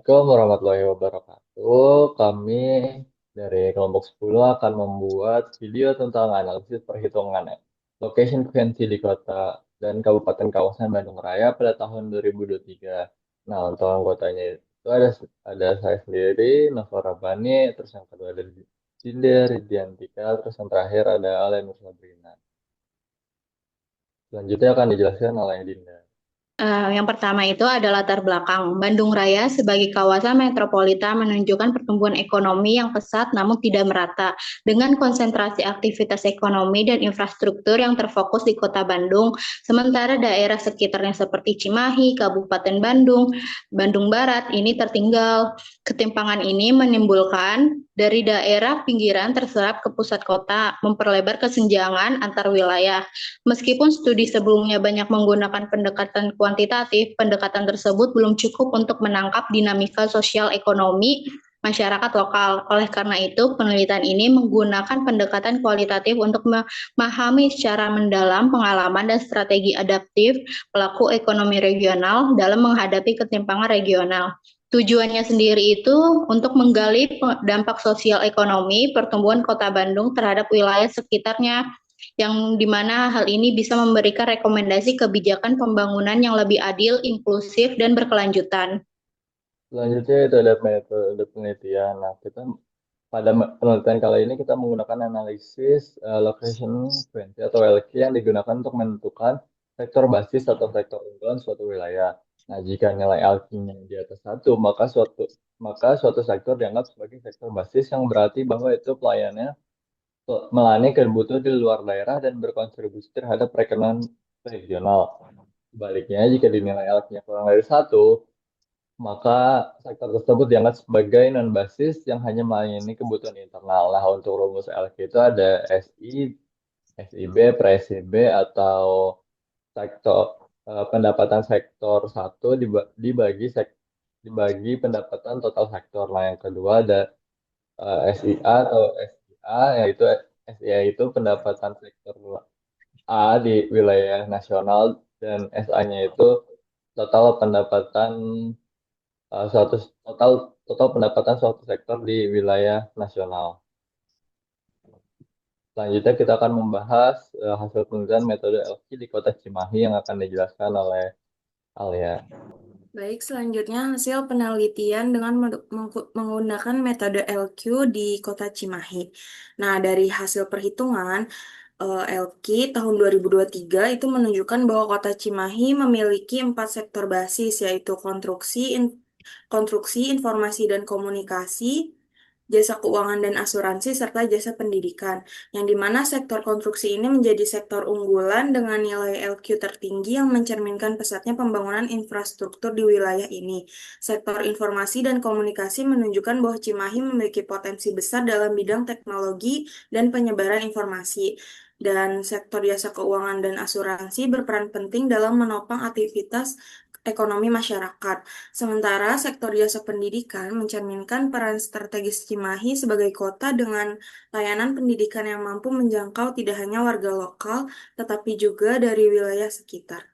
Assalamualaikum warahmatullahi wabarakatuh. Kami dari kelompok 10 akan membuat video tentang analisis perhitungan location frequency di kota dan kabupaten kawasan Bandung Raya pada tahun 2023. Nah, untuk anggotanya itu ada saya sendiri, Nova Rabani, terus yang kedua ada Cinder, Diantika, terus yang terakhir ada Alenur Sabrina. Selanjutnya akan dijelaskan oleh Dinda. Yang pertama itu adalah latar belakang. Bandung Raya sebagai kawasan metropolitan menunjukkan pertumbuhan ekonomi yang pesat namun tidak merata. Dengan konsentrasi aktivitas ekonomi dan infrastruktur yang terfokus di kota Bandung, sementara daerah sekitarnya seperti Cimahi, Kabupaten Bandung, Bandung Barat ini tertinggal. Ketimpangan ini menimbulkan dari daerah pinggiran terserap ke pusat kota, memperlebar kesenjangan antar wilayah. Meskipun studi sebelumnya banyak menggunakan pendekatan kuantitatif, pendekatan tersebut belum cukup untuk menangkap dinamika sosial ekonomi masyarakat lokal. Oleh karena itu, penelitian ini menggunakan pendekatan kualitatif untuk memahami secara mendalam pengalaman dan strategi adaptif pelaku ekonomi regional dalam menghadapi ketimpangan regional. Tujuannya sendiri itu untuk menggali dampak sosial ekonomi pertumbuhan kota Bandung terhadap wilayah sekitarnya yang dimana hal ini bisa memberikan rekomendasi kebijakan pembangunan yang lebih adil, inklusif, dan berkelanjutan. Selanjutnya itu ada metode penelitian. Nah, kita pada penelitian kali ini kita menggunakan analisis location frequency atau LQ yang digunakan untuk menentukan sektor basis atau sektor unggulan suatu wilayah. Nah, jika nilai LQ-nya di atas satu, maka suatu sektor dianggap sebagai sektor basis yang berarti bahwa itu pelayannya melayani kebutuhan di luar daerah dan berkontribusi terhadap perekonomian regional. Sebaliknya, jika dinilai LQ-nya kurang dari satu, maka sektor tersebut dianggap sebagai non-basis yang hanya melayani kebutuhan internal. Nah, untuk rumus LQ itu ada SI, SIB, PreSIB, atau sektor pendapatan sektor satu dibagi pendapatan total sektor. Nah, yang kedua ada SIA atau SIA, yaitu SIA itu pendapatan sektor A di wilayah nasional dan SA-nya itu total pendapatan suatu total total pendapatan suatu sektor di wilayah nasional. Selanjutnya kita akan membahas hasil penelitian metode LQ di Kota Cimahi yang akan dijelaskan oleh Alia. Baik, selanjutnya hasil penelitian dengan menggunakan metode LQ di Kota Cimahi. Nah, dari hasil perhitungan LQ tahun 2023 itu menunjukkan bahwa Kota Cimahi memiliki 4 sektor basis, yaitu konstruksi, informasi dan komunikasi, jasa keuangan dan asuransi, serta jasa pendidikan, yang dimana sektor konstruksi ini menjadi sektor unggulan dengan nilai LQ tertinggi yang mencerminkan pesatnya pembangunan infrastruktur di wilayah ini. Sektor informasi dan komunikasi menunjukkan bahwa Cimahi memiliki potensi besar dalam bidang teknologi dan penyebaran informasi. Dan sektor jasa keuangan dan asuransi berperan penting dalam menopang aktivitas ekonomi masyarakat. Sementara sektor jasa pendidikan mencerminkan peran strategis Cimahi sebagai kota dengan layanan pendidikan yang mampu menjangkau tidak hanya warga lokal, tetapi juga dari wilayah sekitar.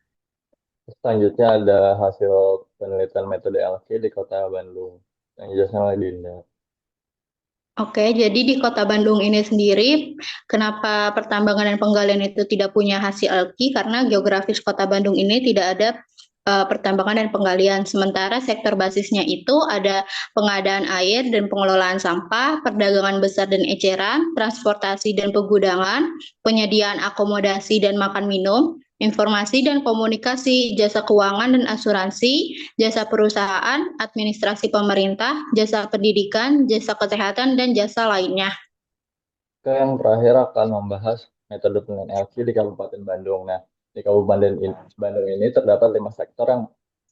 Selanjutnya ada hasil penelitian metode LQ di Kota Bandung yang dijelaskan oleh Dinda. Oke, jadi di kota Bandung ini sendiri, kenapa pertambangan dan penggalian itu tidak punya hasil alki? Karena geografis kota Bandung ini tidak ada pertambangan dan penggalian. Sementara sektor basisnya itu ada pengadaan air dan pengelolaan sampah, perdagangan besar dan eceran, transportasi dan pegudangan, penyediaan akomodasi dan makan minum, informasi dan komunikasi, jasa keuangan dan asuransi, jasa perusahaan, administrasi pemerintah, jasa pendidikan, jasa kesehatan, dan jasa lainnya. Ke yang terakhir akan membahas metode penilaian LQ di Kabupaten Bandung. Nah, di Bandung ini terdapat 5 sektor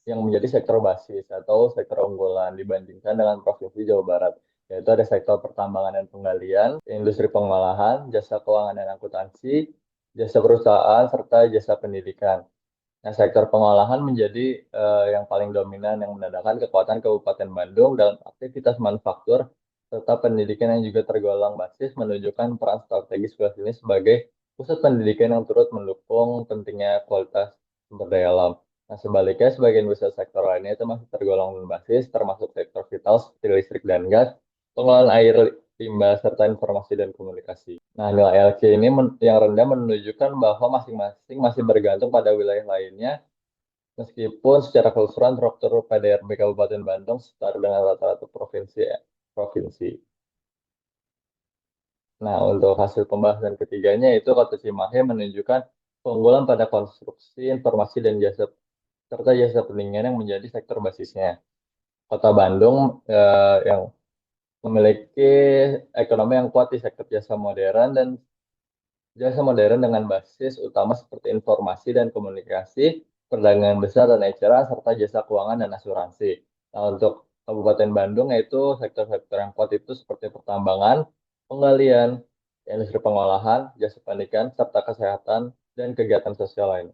yang menjadi sektor basis atau sektor unggulan dibandingkan dengan Provinsi Jawa Barat, yaitu ada sektor pertambangan dan penggalian, industri pengolahan, jasa keuangan dan akuntansi, jasa perusahaan, serta jasa pendidikan. Nah, sektor pengolahan menjadi yang paling dominan yang menandakan kekuatan Kabupaten Bandung dalam aktivitas manufaktur serta pendidikan yang juga tergolong basis menunjukkan peran strategis wilayah ini sebagai pusat pendidikan yang turut mendukung pentingnya kualitas sumber daya alam. Nah, sebaliknya, sebagian besar sektor lainnya itu masih tergolong berbasis, termasuk sektor vital seperti listrik dan gas, pengelolaan air, limbah, serta informasi dan komunikasi. Nah, nilai LQ ini yang rendah menunjukkan bahwa masing-masing masih bergantung pada wilayah lainnya, meskipun secara keseluruhan struktur PDRB Kabupaten Bandung setara dengan rata-rata provinsi. Nah, untuk hasil pembahasan ketiganya itu Kota Cimahi menunjukkan keunggulan pada konstruksi, informasi, dan jasa serta jasa peninggalan yang menjadi sektor basisnya. Kota Bandung yang memiliki ekonomi yang kuat di sektor jasa modern dengan basis utama seperti informasi dan komunikasi, perdagangan besar dan eceran, serta jasa keuangan dan asuransi. Nah, untuk Kabupaten Bandung yaitu sektor-sektor yang kuat itu seperti pertambangan, penggalian, industri pengolahan, jasa pendidikan, serta kesehatan dan kegiatan sosial lainnya.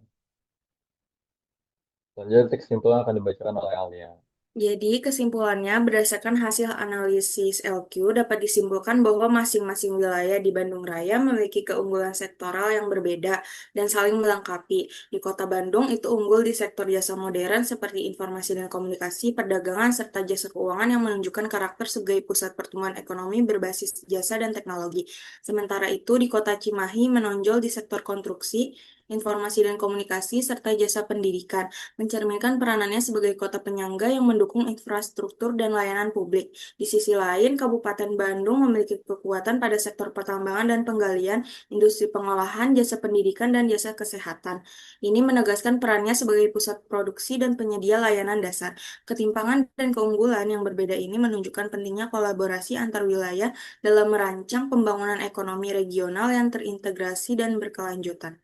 Selanjutnya, kesimpulan akan dibacakan oleh Alia. Jadi, kesimpulannya, berdasarkan hasil analisis LQ, dapat disimpulkan bahwa masing-masing wilayah di Bandung Raya memiliki keunggulan sektoral yang berbeda dan saling melengkapi. Di Kota Bandung, itu unggul di sektor jasa modern seperti informasi dan komunikasi, perdagangan, serta jasa keuangan yang menunjukkan karakter sebagai pusat pertumbuhan ekonomi berbasis jasa dan teknologi. Sementara itu, di Kota Cimahi menonjol di sektor konstruksi, informasi dan komunikasi, serta jasa pendidikan, mencerminkan peranannya sebagai kota penyangga yang mendukung infrastruktur dan layanan publik. Di sisi lain, Kabupaten Bandung memiliki kekuatan pada sektor pertambangan dan penggalian, industri pengolahan, jasa pendidikan, dan jasa kesehatan. Ini menegaskan perannya sebagai pusat produksi dan penyedia layanan dasar. Ketimpangan dan keunggulan yang berbeda ini menunjukkan pentingnya kolaborasi antar wilayah dalam merancang pembangunan ekonomi regional yang terintegrasi dan berkelanjutan.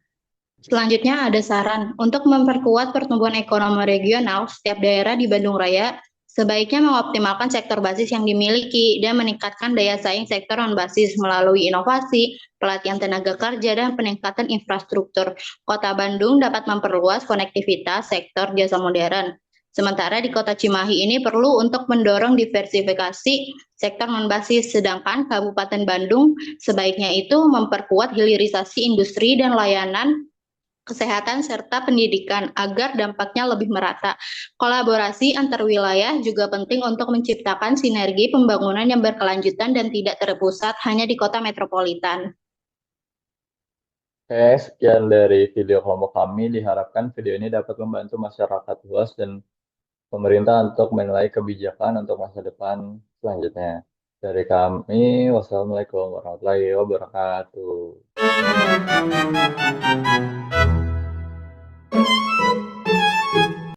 Selanjutnya ada saran untuk memperkuat pertumbuhan ekonomi regional. Setiap daerah di Bandung Raya sebaiknya mengoptimalkan sektor basis yang dimiliki dan meningkatkan daya saing sektor non-basis melalui inovasi, pelatihan tenaga kerja, dan peningkatan infrastruktur. Kota Bandung dapat memperluas konektivitas sektor jasa modern. Sementara di Kota Cimahi ini perlu untuk mendorong diversifikasi sektor non-basis, sedangkan Kabupaten Bandung sebaiknya itu memperkuat hilirisasi industri dan layanan kesehatan serta pendidikan agar dampaknya lebih merata. Kolaborasi antar wilayah juga penting untuk menciptakan sinergi pembangunan yang berkelanjutan dan tidak terpusat hanya di kota metropolitan. Oke, sekian dari video kelompok kami. Diharapkan video ini dapat membantu masyarakat luas dan pemerintah untuk menilai kebijakan untuk masa depan selanjutnya. Dari kami, wassalamualaikum warahmatullahi wabarakatuh.